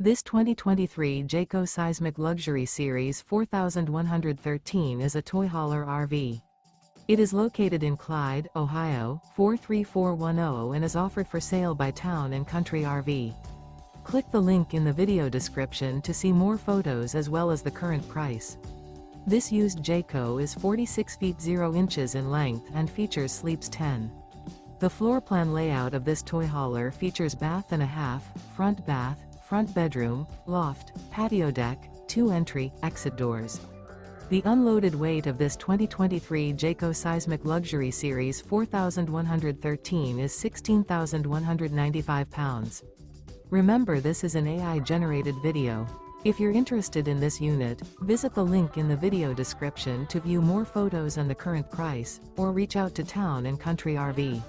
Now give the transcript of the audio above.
This 2023 Jayco Seismic Luxury Series 4113 is a toy hauler RV. It is located in Clyde, Ohio, 43410 and is offered for sale by Town & Country RV. Click the link in the video description to see more photos as well as the current price. This used Jayco is 46 feet 0 inches in length and features sleeps 10. The floor plan layout of this toy hauler features bath and a half, front bath, front bedroom, loft, patio deck, 2 entry, exit doors. The unloaded weight of this 2023 Jayco Seismic Luxury Series 4113 is 16,195 pounds. Remember, this is an AI-generated video. If you're interested in this unit, visit the link in the video description to view more photos and the current price, or reach out to Town & Country RV.